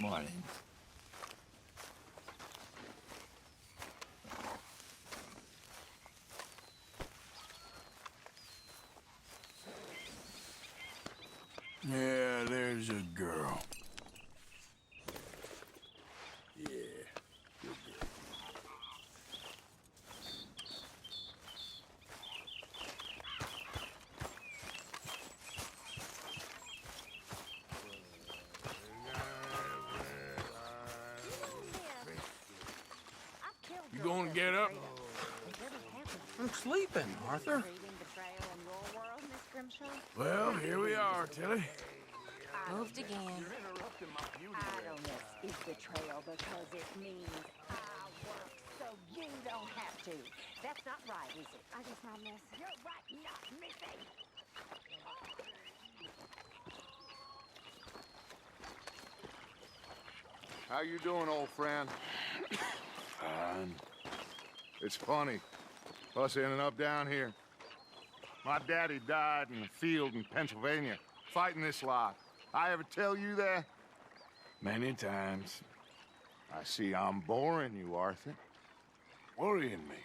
Morning. Yeah, there's a girl. Yeah, good girl. You gonna get up? I'm sleeping, Arthur. Well, here we are, Tilly. Moved again. Idleness is betrayal because it means I work so you don't have to. That's not right, is it? I guess not, miss. You're right, not missing. How you doing, old friend? Fine. It's funny, us ending up down here. My daddy died in a field in Pennsylvania, fighting this lot. I ever tell you that? Many times. I see I'm boring you, Arthur. Worrying me.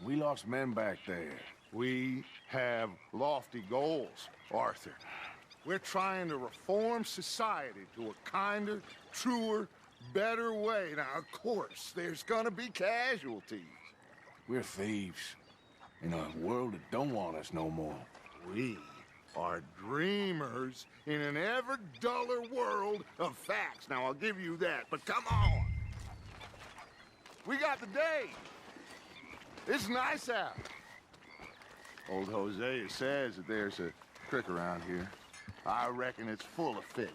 We lost men back there. We have lofty goals, Arthur. We're trying to reform society to a kinder, truer, better way. Now, of course, there's gonna be casualties. We're thieves. In a world that don't want us no more. We are dreamers in an ever duller world of facts. Now, I'll give you that, but come on. We got the day. It's nice out. Old Hosea says that there's a creek around here. I reckon it's full of fish.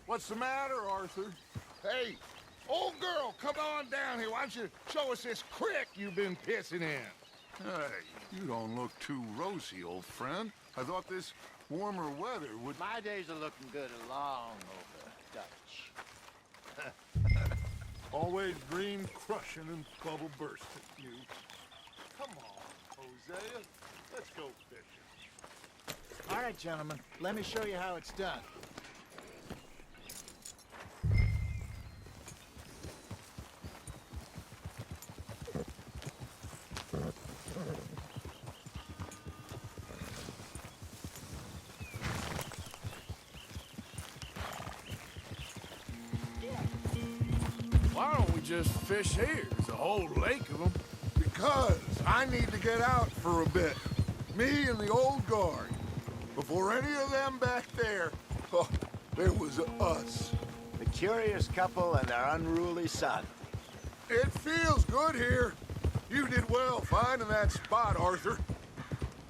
What's the matter, Arthur? Hey, old girl, come on down here. Why don't you show us this creek you've been pissing in? Hey, you don't look too rosy, old friend. I thought this warmer weather would... My days are looking good along over Dutch. Always dream crushing and bubble bursting, you. Come on, Hosea. Let's go fishing. All right, gentlemen, let me show you how it's done. Why don't we just fish here? There's a whole lake of them. Because I need to get out for a bit. Me and the old guard. Before any of them back there, oh, there was us. The curious couple and their unruly son. It feels good here. You did well finding that spot, Arthur.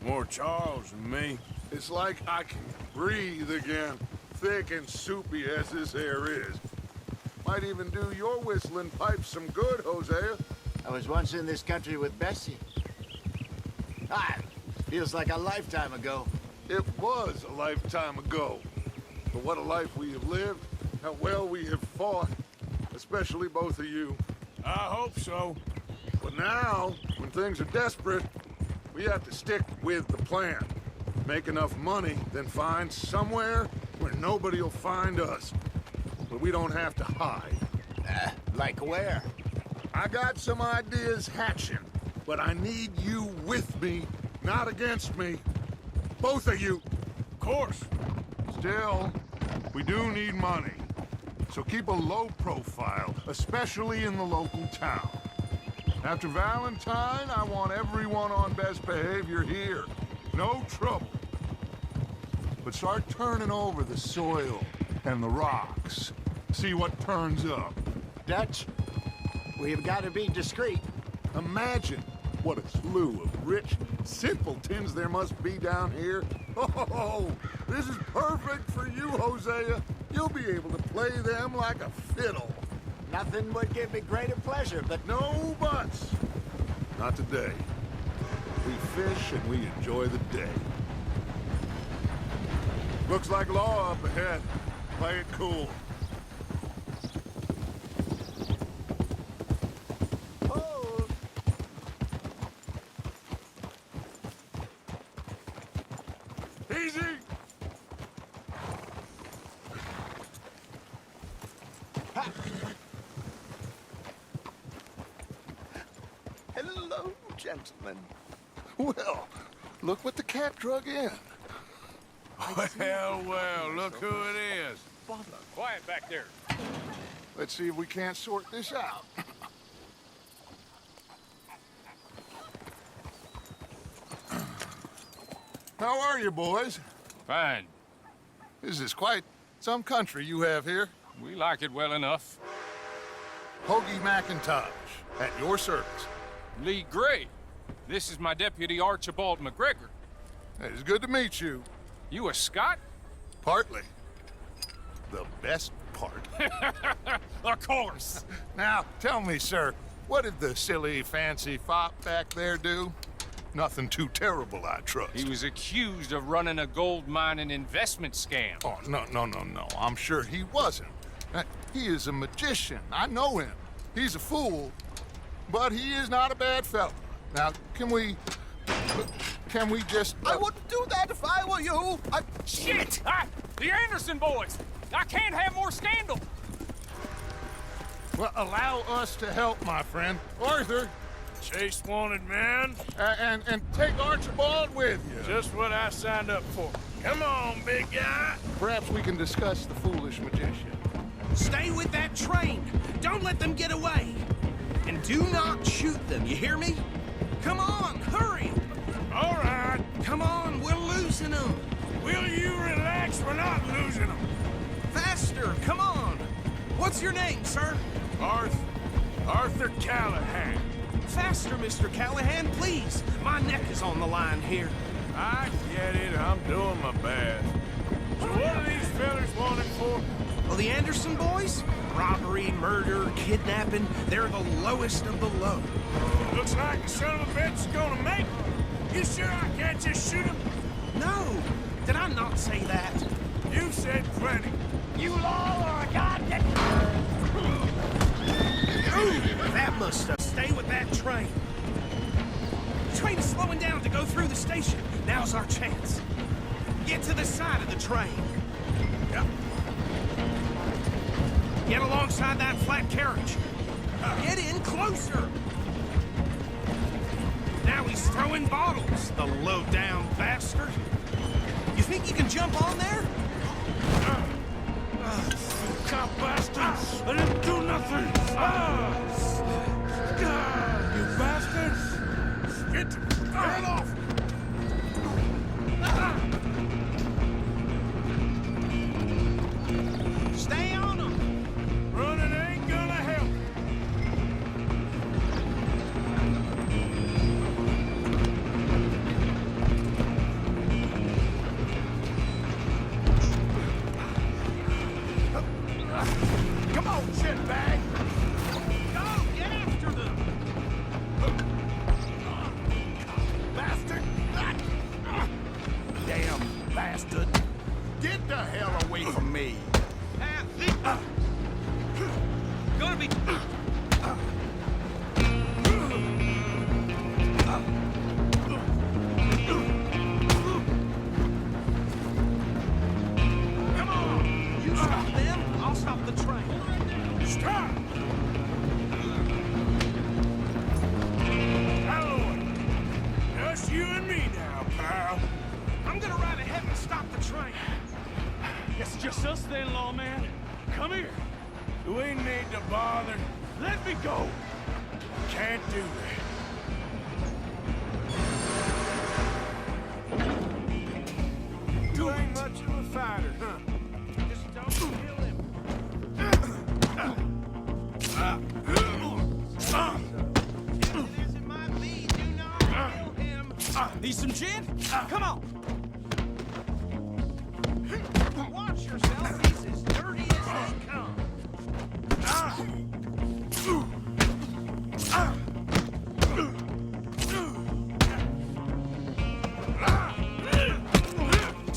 More Charles than me. It's like I can breathe again, thick and soupy as this air is. Might even do your whistling pipes some good, Hosea. I was once in this country with Bessie. Feels like a lifetime ago. It was a lifetime ago. But what a life we have lived, how well we have fought, especially both of you. I hope so. But now, when things are desperate, we have to stick with the plan. Make enough money, then find somewhere where nobody will find us. But we don't have to hide. Like where? I got some ideas hatching, but I need you with me, not against me. Both of you. Of course. Still, we do need money. So keep a low profile, especially in the local town. After Valentine, I want everyone on best behavior here. No trouble. But start turning over the soil and the rocks. See what turns up. Dutch, we've got to be discreet. Imagine what a slew of rich simpletons there must be down here. Oh, this is perfect for you, Hosea. You'll be able to play them like a fiddle. Nothing would give me greater pleasure, but No buts. Not today. We fish and we enjoy the day. Looks like law up ahead. Play it cool. hold. Easy! Hello, gentlemen. Well, look what the cat drug in. Well, look who it is. Quiet back there. Let's see if we can't sort this out. How are you, boys? Fine. This is quite some country you have here. We like it well enough. Hoagie McIntosh, at your service. Lee Gray. This is my deputy Archibald McGregor. It's good to meet you. You a Scot? Partly. The best part. Of course. Now, tell me, sir, what did the silly, fancy fop back there do? Nothing too terrible, I trust. He was accused of running a gold mining investment scam. Oh, no. I'm sure he wasn't. He is a magician. I know him. He's a fool, but he is not a bad fellow. Now, can we just... I wouldn't do that if I were you. Shit! The Anderson boys! I can't have more scandal! Well, allow us to help, my friend. Arthur, Chase wanted man. and take Archibald with you. Just what I signed up for. Come on, big guy. Perhaps we can discuss the foolish magician. Stay with that train. Don't let them get away. And do not shoot them, you hear me? Come on, hurry. All right. Come on, we're losing them. Will you relax? We're not losing them. Faster, come on. What's your name, sir? Arthur Callahan. Faster, Mr. Callahan, please. My neck is on the line here. I get it. I'm doing my best. So what are these fellas wanted for? Well, the Anderson boys? Robbery, murder, kidnapping. They're the lowest of the low. Looks like the son of a bitch is gonna make it. You sure I can't just shoot him? No. Did I not say that? You said plenty. You law or a goddamn... Ooh, that must have... Stay with that train. The train is slowing down to go through the station. Now's our chance. Get to the side of the train. Yep. Get alongside that flat carriage. Get in closer. Now he's throwing bottles, the low-down bastard. You think you can jump on there? Cop bastards! I didn't do nothing! You bastards! Get off! Stay on him. Running ain't gonna help. Come on, shitbag. Go, get after them. Bastard. Damn bastard. Get the hell away from me. Gonna be... Come on! You stop them, I'll stop the train. Stop! Alloy! Just you and me now, pal. I'm gonna ride ahead and stop the train. Guess it's just us then, lawman. Come here. Do we need to bother? Let me go. Can't do that. You ain't much of a fighter, huh? Just don't kill him. It isn't my me. Do not kill him. Need some gin? Come on. Watch yourself. He's as dirty as they come.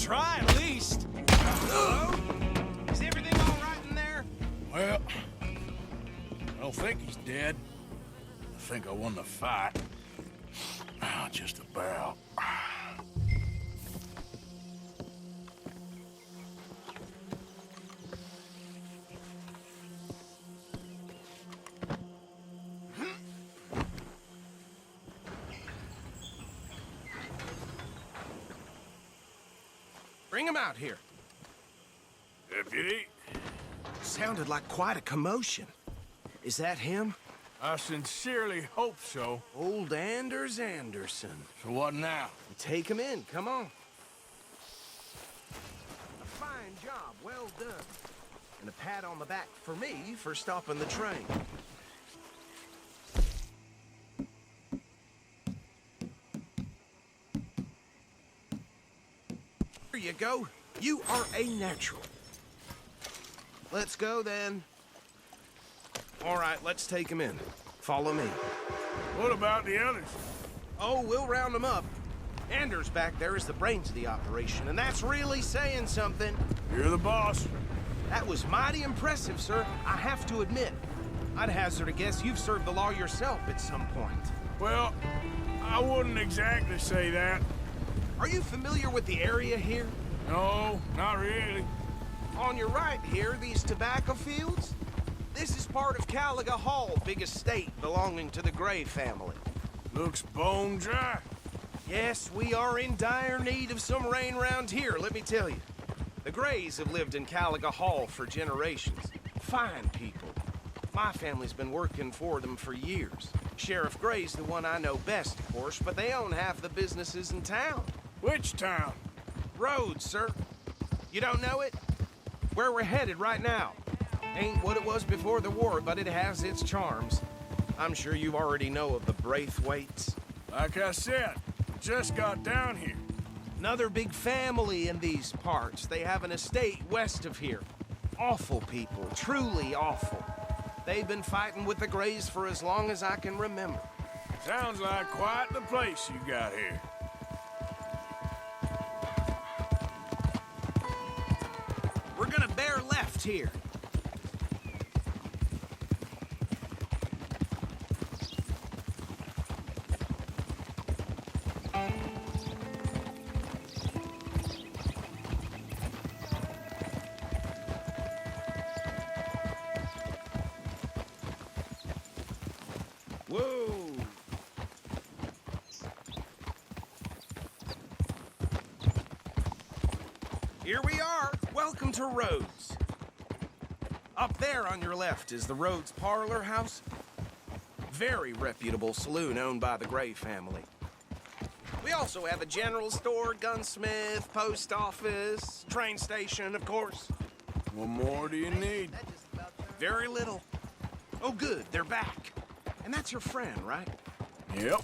try at least. Hello? Is everything all right in there? Well, I don't think he's dead. I think I won the fight. Just about. Bring him out here. Deputy, Sounded like quite a commotion. Is that him? I sincerely hope so. Old Anders Anderson. So what now? Take him in, come on. A fine job, well done. And a pat on the back for me for stopping the train. Here you go. You are a natural. Let's go then. All right, let's take him in. Follow me. What about the others? Oh, we'll round them up. Anders back there is the brains of the operation, and that's really saying something. You're the boss. That was mighty impressive, sir. I have to admit. I'd hazard a guess you've served the law yourself at some point. Well, I wouldn't exactly say that. Are you familiar with the area here? No, not really. On your right here, these tobacco fields? This is part of Caliga Hall, big estate belonging to the Gray family. Looks bone dry. Yes, we are in dire need of some rain round here, let me tell you. The Grays have lived in Caliga Hall for generations. Fine people. My family's been working for them for years. Sheriff Gray's the one I know best, of course, but they own half the businesses in town. Which town? Rhodes, sir. You don't know it? Where we're headed right now. Ain't what it was before the war, but it has its charms. I'm sure you already know of the Braithwaites. Like I said, just got down here. Another big family in these parts. They have an estate west of here. Awful people, truly awful. They've been fighting with the Grays for as long as I can remember. Sounds like quite the place you got here. We're gonna bear left here. Whoa! Here we are. Welcome to Rhodes. Up there on your left is the Rhodes Parlor House. Very reputable saloon owned by the Gray family. We also have a general store, gunsmith, post office, train station, of course. What more do you need? Very little. Oh, good, they're back. And that's your friend, right? Yep.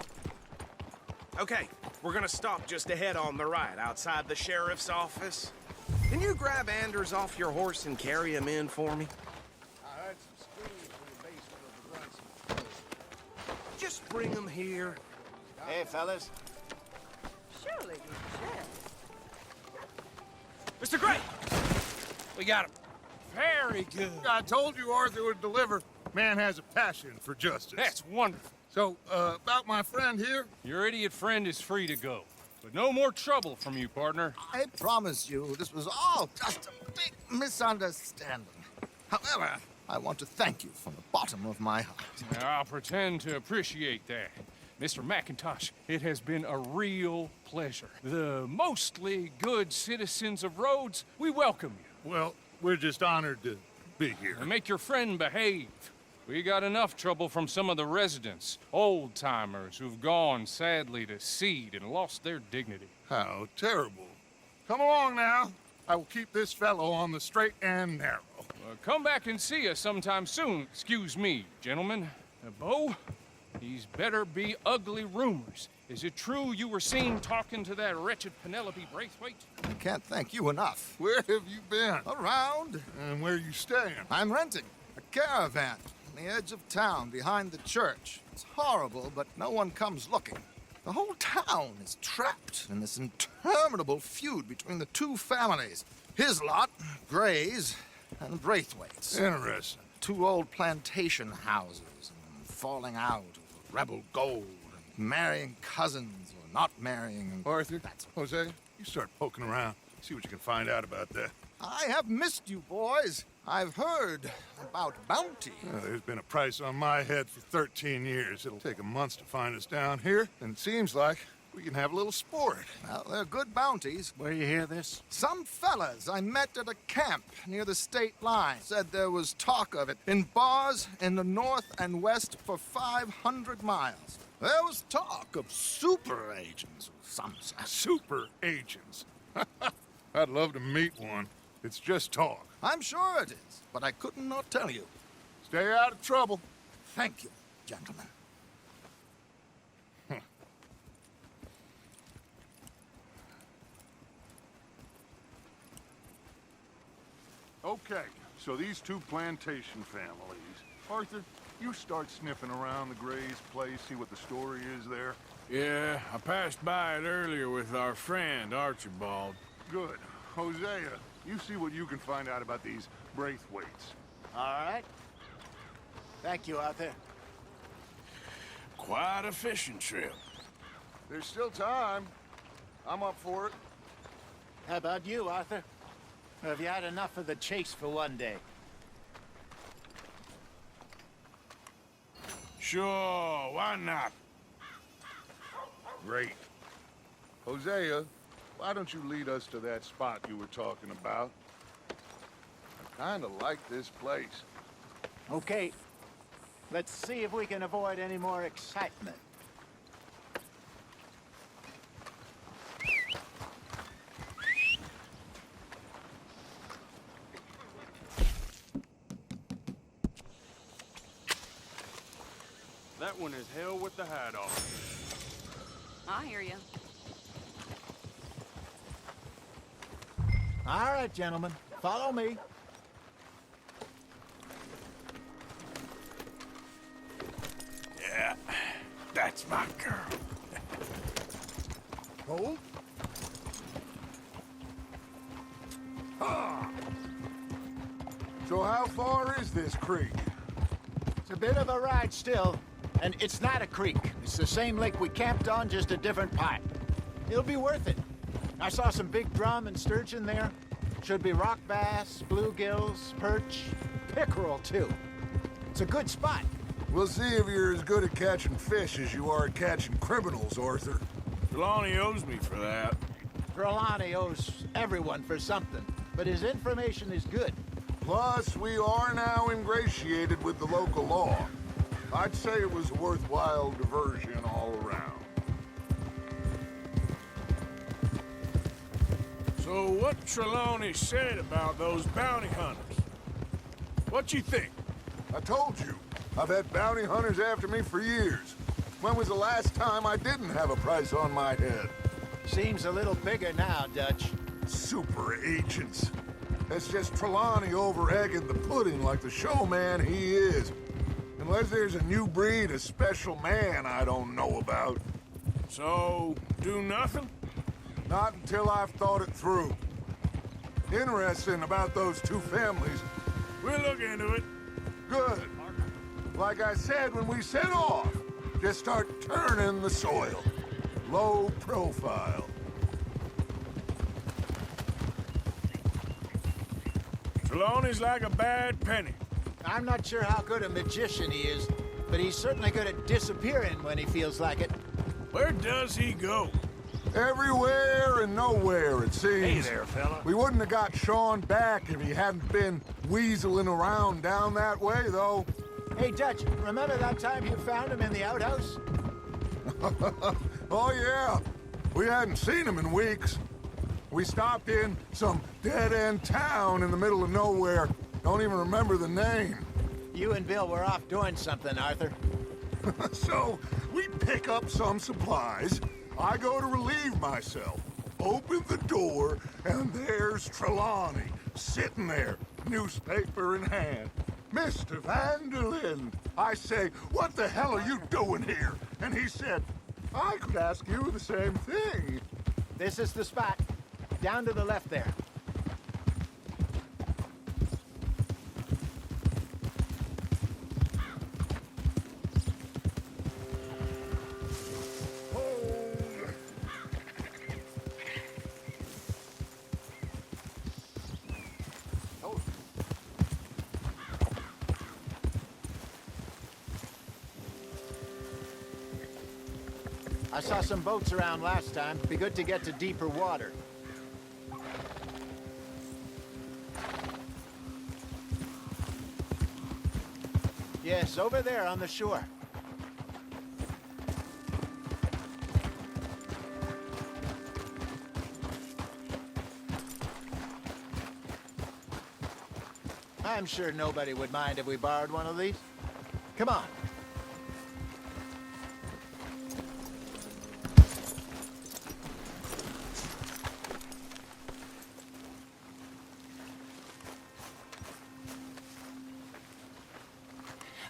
Okay, we're gonna stop just ahead on the right, outside the sheriff's office. Can you grab Anders off your horse and carry him in for me? I heard some screams from the basement of the Runs. Just bring him here. Hey, fellas. Surely he's sheriff. Mr. Gray! We got him. Very good. I told you Arthur would deliver. Man has a passion for justice. That's wonderful. So, about my friend here? Your idiot friend is free to go. But no more trouble from you, partner. I promise you, this was all just a big misunderstanding. However, I want to thank you from the bottom of my heart. I'll pretend to appreciate that. Mr. McIntosh, it has been a real pleasure. The mostly good citizens of Rhodes, we welcome you. Well, we're just honored to be here. And make your friend behave. We got enough trouble from some of the residents, old-timers who've gone, sadly, to seed and lost their dignity. How terrible. Come along now. I will keep this fellow on the straight and narrow. Come back and see us sometime soon. Excuse me, gentlemen. Bo, these better be ugly rumors. Is it true you were seen talking to that wretched Penelope Braithwaite? I can't thank you enough. Where have you been? Around, And where you staying? I'm renting a caravan on the edge of town behind the church. It's horrible, but no one comes looking. The whole town is trapped in this interminable feud between the two families. His lot, Gray's, and Braithwaite's. Interesting. Two old plantation houses, and falling out over rebel gold, and marrying cousins or not marrying. Arthur, Jose, you start poking around. See what you can find out about that. I have missed you, boys. I've heard about bounty. There's been a price on my head for 13 years. It'll take a month to find us down here, and it seems like we can have a little sport. Well, they're good bounties. Where you hear this? Some fellas I met at a camp near the state line said there was talk of it in bars in the north and west for 500 miles. There was talk of super agents of some sort. Super agents. I'd love to meet one. It's just talk. I'm sure it is, but I couldn't not tell you. Stay out of trouble. Thank you, gentlemen. Okay, so these two plantation families. Arthur, you start sniffing around the Gray's place, see what the story is there. Yeah, I passed by it earlier with our friend, Archibald. Good. Hosea, you see what you can find out about these Braithwaites. All right. Thank you, Arthur. Quite a fishing trip. There's still time. I'm up for it. How about you, Arthur? Or have you had enough of the chase for one day? Sure, why not? Great. Hosea, why don't you lead us to that spot you were talking about? I kinda like this place. Okay. Let's see if we can avoid any more excitement. That one is hell with the hat on. I hear you. All right, gentlemen. Follow me. Yeah, that's my girl. Hold. So how far is this creek? It's a bit of a ride still, and it's not a creek. It's the same lake we camped on, just a different part. It'll be worth it. I saw some big drum and sturgeon there. Should be rock bass, bluegills, perch, pickerel too. It's a good spot. We'll see if you're as good at catching fish as you are at catching criminals, Arthur. Trelawney owes me for that. Trelawney owes everyone for something, but his information is good. Plus, we are now ingratiated with the local law. I'd say it was a worthwhile diversion all around. So what Trelawney said about those bounty hunters? What you think? I told you, I've had bounty hunters after me for years. When was the last time I didn't have a price on my head? Seems a little bigger now, Dutch. Super agents. That's just Trelawney over-egging the pudding like the showman he is. Unless there's a new breed of special man I don't know about. So, do nothing? Not until I've thought it through. Interesting about those two families. We'll look into it. Good. Like I said when we set off, just start turning the soil. Low profile. Trelawney's like a bad penny. I'm not sure how good a magician he is, but he's certainly good at disappearing when he feels like it. Where does he go? Everywhere and nowhere, it seems. Hey there, fella. We wouldn't have got Sean back if he hadn't been weaseling around down that way, though. Hey, Dutch, remember that time you found him in the outhouse? Oh, yeah. We hadn't seen him in weeks. We stopped in some dead-end town in the middle of nowhere. Don't even remember the name. You and Bill were off doing something, Arthur. So, we pick up some supplies. I go to relieve myself. Open the door, and there's Trelawney, sitting there, newspaper in hand. Mr. Vanderlyn. I say, what the hell are you doing here? And he said, I could ask you the same thing. This is the spot. Down to the left there. I saw some boats around last time. Be good to get to deeper water. Yes, over there on the shore. I'm sure nobody would mind if we borrowed one of these. Come on.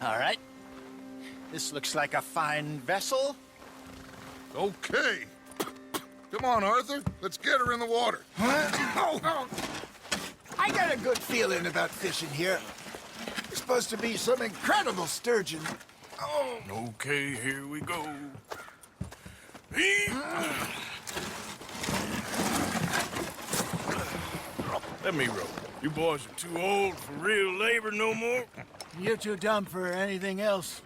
All right. This looks like a fine vessel. Okay. Come on, Arthur. Let's get her in the water. Oh. I got a good feeling about fishing here. There's supposed to be some incredible sturgeon. Oh. Okay, here we go. Let me row. You boys are too old for real labor no more. You're too dumb for anything else.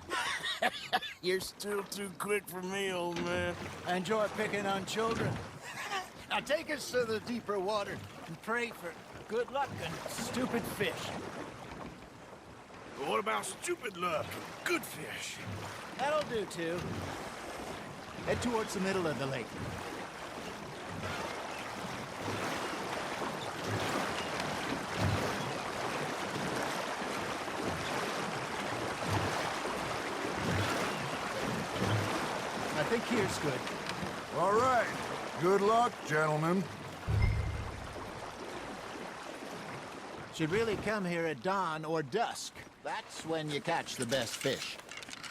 You're still too quick for me, old man. I enjoy picking on children. Now take us to the deeper water and pray for good luck and stupid fish. But what about stupid luck and good fish? That'll do, too. Head towards the middle of the lake. I think here's good. All right. Good luck, gentlemen. Should really come here at dawn or dusk. That's when you catch the best fish.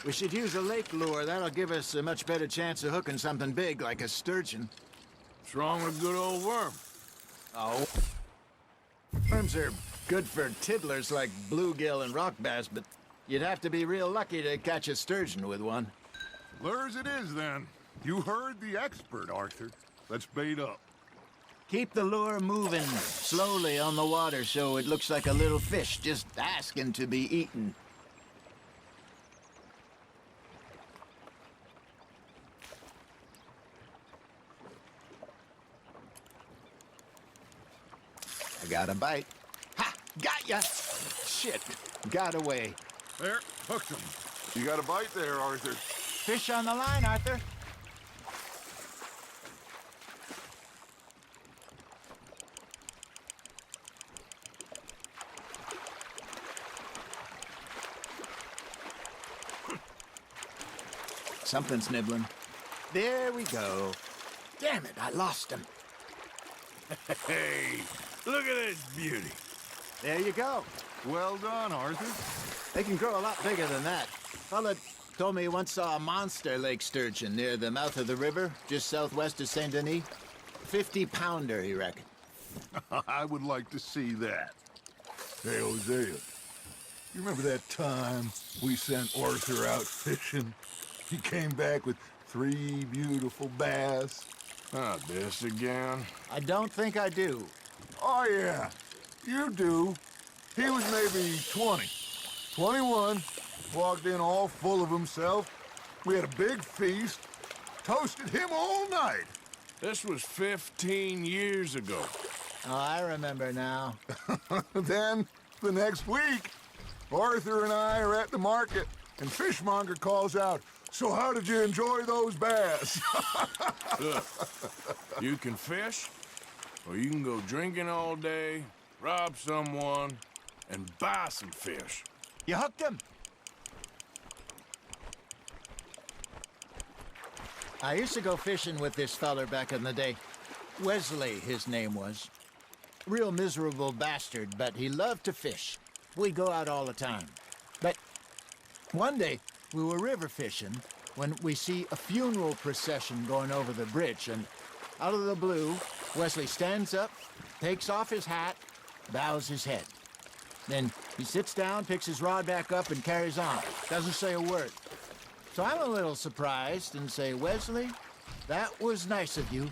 We should use a lake lure. That'll give us a much better chance of hooking something big like a sturgeon. What's wrong with good old worm? Oh. Worms are good for tiddlers like bluegill and rock bass, but you'd have to be real lucky to catch a sturgeon with one. Lures it is, then. You heard the expert, Arthur. Let's bait up. Keep the lure moving slowly on the water so it looks like a little fish just asking to be eaten. I got a bite. Ha! Got ya! Shit, got away. There, hooked him. You got a bite there, Arthur. Fish on the line, Arthur. Something's nibbling. There we go. Damn it, I lost him. Hey, look at this beauty. There you go. Well done, Arthur. They can grow a lot bigger than that. Fella told me he once saw a monster lake sturgeon near the mouth of the river, just southwest of Saint Denis. 50-pounder, he reckoned. I would like to see that. Hey, Hosea, you remember that time we sent Arthur out fishing? He came back with 3 beautiful bass. Not this again. I don't think I do. Oh, yeah, you do. He was maybe 20, 21, walked in all full of himself. We had a big feast, toasted him all night. This was 15 years ago. Oh, I remember now. Then, the next week, Arthur and I are at the market, and Fishmonger calls out, "So how did you enjoy those bass?" Look, you can fish, or you can go drinking all day, rob someone, and buy some fish. You hooked him. I used to go fishing with this feller back in the day. Wesley, his name was. Real miserable bastard, but he loved to fish. We'd go out all the time. But one day, we were river fishing, when we see a funeral procession going over the bridge, and out of the blue, Wesley stands up, takes off his hat, bows his head. Then he sits down, picks his rod back up, and carries on. Doesn't say a word. So I'm a little surprised and say, Wesley, that was nice of you.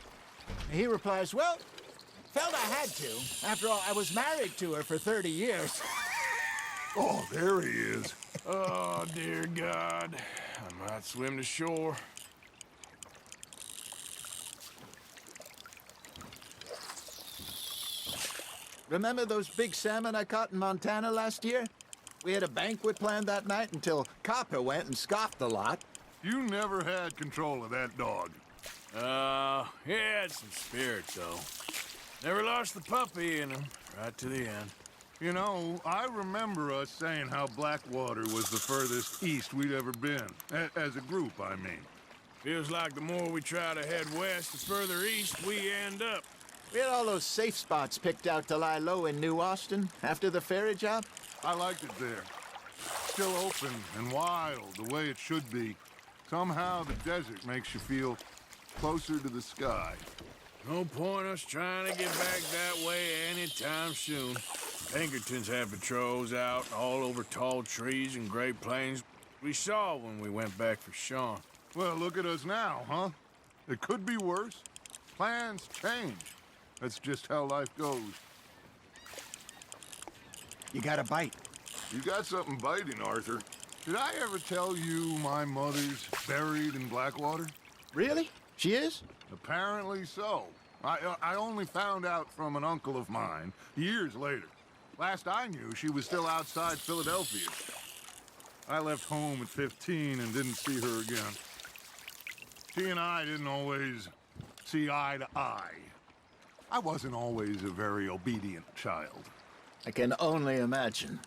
And he replies, well, felt I had to. After all, I was married to her for 30 years. Oh, there he is. Oh, dear God. I might swim to shore. Remember those big salmon I caught in Montana last year? We had a banquet planned that night until Copper went and scoffed the lot. You never had control of that dog. He had some spirit, though. Never lost the puppy in him, right to the end. You know, I remember us saying how Blackwater was the furthest east we'd ever been. As a group, I mean. Feels like the more we try to head west, the further east we end up. We had all those safe spots picked out to lie low in New Austin after the ferry job. I liked it there. Still open and wild, the way it should be. Somehow the desert makes you feel closer to the sky. No point us trying to get back that way anytime soon. Pinkertons have patrols out all over tall trees and Great Plains. We saw when we went back for Sean. Well, look at us now, huh? It could be worse. Plans change. That's just how life goes. You got a bite. You got something biting, Arthur. Did I ever tell you my mother's buried in Blackwater? Really? She is? Apparently so. I only found out from an uncle of mine years later. Last I knew, she was still outside Philadelphia. I left home at 15 and didn't see her again. She and I didn't always see eye to eye. I wasn't always a very obedient child. I can only imagine.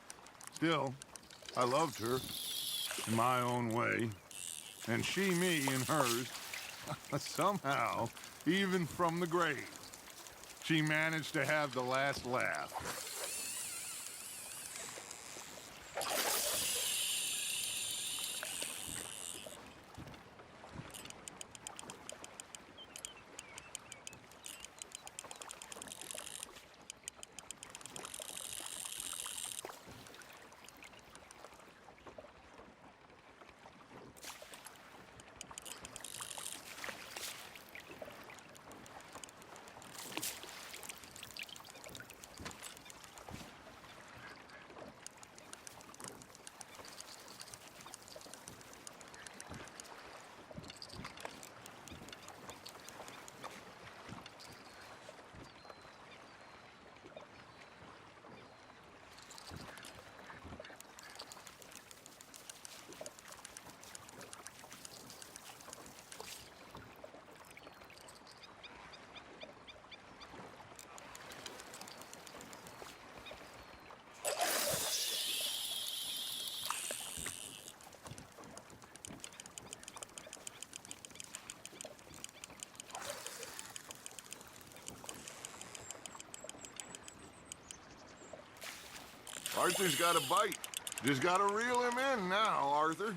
Still, I loved her in my own way, and she me in hers. Somehow, even from the grave, she managed to have the last laugh. Arthur's got a bite. Just gotta reel him in now, Arthur.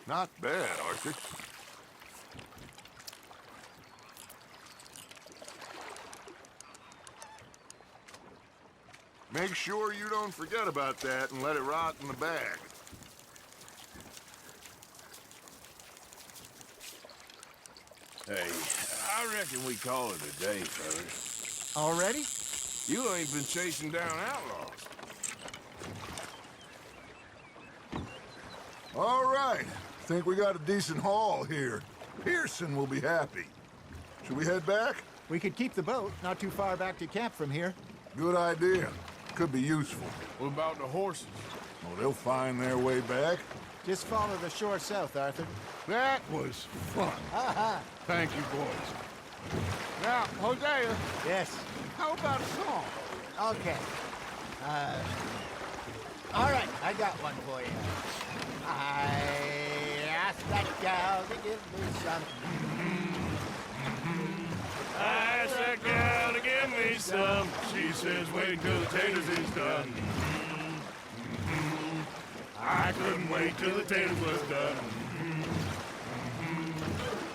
Not bad, Arthur. Make sure you don't forget about that and let it rot in the bag. Hey, I reckon we call it a day, fellas. Already? You ain't been chasing down outlaws. All right. think we got a decent haul here. Pearson will be happy. Should we head back? We could keep the boat not too far back to camp from here. Good idea. Could be useful. What about the horses? Oh, they'll find their way back. Just follow the shore south, Arthur. That was fun. Thank you, boys. Now, Hosea, Yes. how about a song? Okay. All right, I got one for you. I asked that gal to give me some. I asked that gal to give me some. She says, wait till the taters is done. I couldn't wait till the taters was done.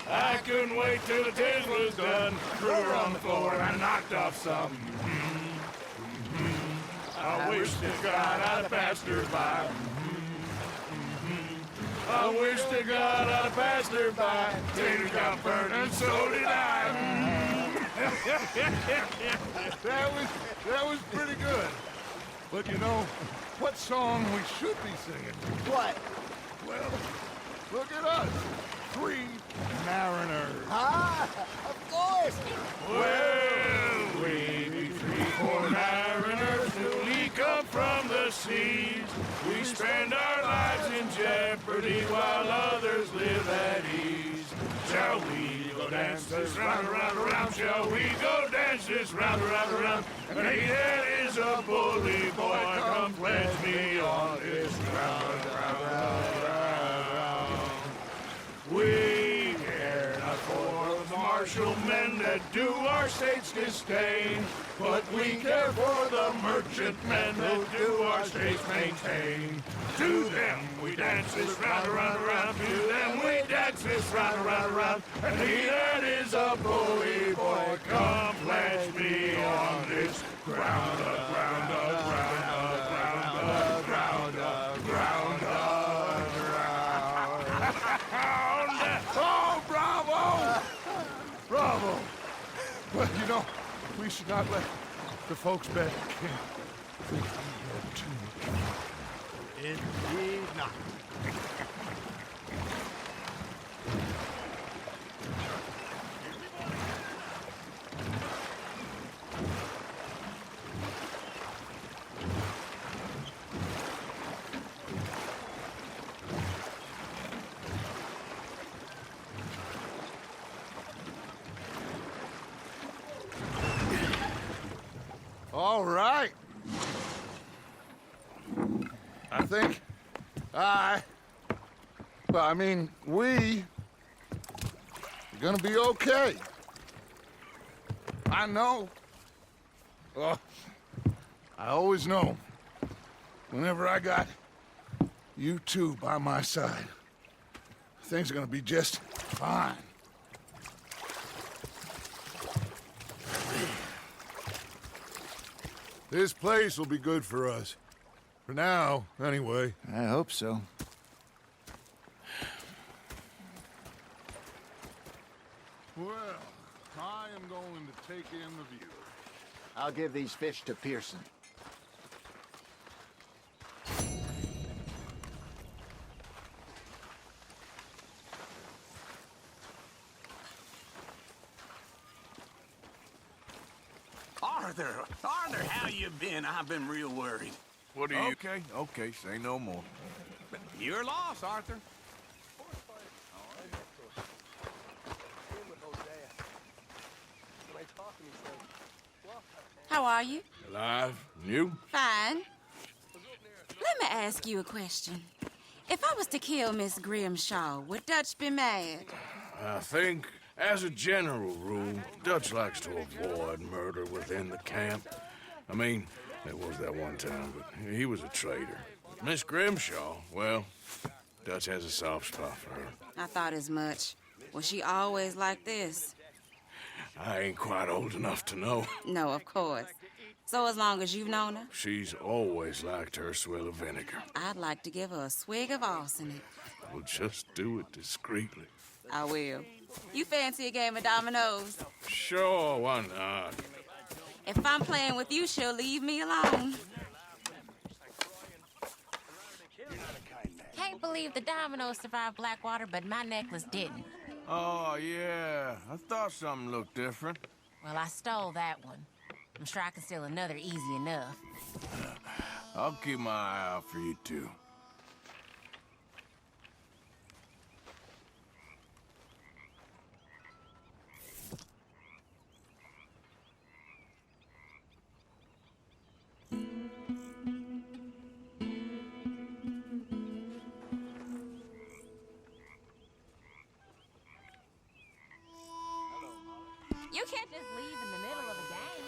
I couldn't wait till the taters was done. Threw her on the floor and I knocked off some. I wish to God I'd passed her by. I wish to God I'd passed her by. Taters got burned and so did I. That was pretty good. But you know, what song we should be singing? What? Well, look at us. 3 mariners. Of course. Well, we be 3 poor mariners newly come from the seas. We spend our lives in jeopardy while others live at ease. Shall we go dance this round, around, around? Shall we go dance this round, around, around? And he that is a bully boy, come pledge me on this round, round, round, round. We care not for the martial men that do our state's disdain, but we care for the merchant men that do our state's maintain. To them we dance this round, around, around. To them we dance this round, around, around. And he that is a bully boy, come pledge me on this ground up, ground up, ground up, ground up, ground up, ground up, ground up. Oh, bravo! Bravo! Well, you know, we should not let the folks back at camp think we had too much. Indeed not. All right. I think we are gonna be okay. I know. I always know. Whenever I got you two by my side, things are gonna be just fine. This place will be good for us. For now, anyway. I hope so. Well, I am going to take in the view. I'll give these fish to Pearson. Arthur, how you been? I've been real worried. What are you? Okay, say no more. You're lost, Arthur. How are you? Alive? And you? Fine. Let me ask you a question. If I was to kill Miss Grimshaw, would Dutch be mad? I think, as a general rule, Dutch likes to avoid murder within the camp. I mean, there was that one time, but he was a traitor. Miss Grimshaw, well, Dutch has a soft spot for her. I thought as much. Was she always like this? I ain't quite old enough to know. No, of course. So as long as you've known her? She's always liked her swill of vinegar. I'd like to give her a swig of arsenic. We'll just do it discreetly. I will. You fancy a game of dominoes? Sure, why not? If I'm playing with you, she'll leave me alone. Can't believe the dominoes survived Blackwater, but my necklace didn't. Oh, yeah. I thought something looked different. Well, I stole that one. I'm sure I can steal another easy enough. I'll keep my eye out for you, too. You can't just leave in the middle of a game.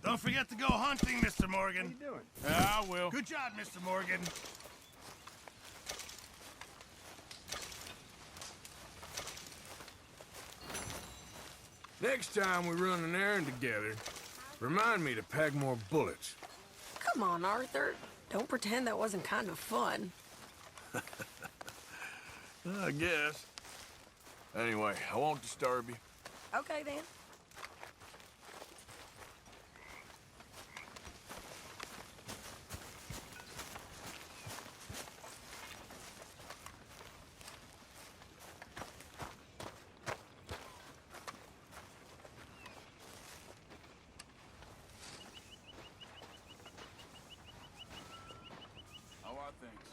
Don't forget to go hunting, Mr. Morgan. What are you doing? Yeah, I will. Good job, Mr. Morgan. Next time we run an errand together, remind me to pack more bullets. Come on, Arthur. Don't pretend that wasn't kind of fun. I guess. Anyway, I won't disturb you. Okay, then. How are things?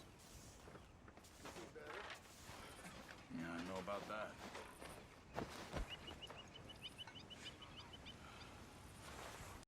Yeah, I know about that.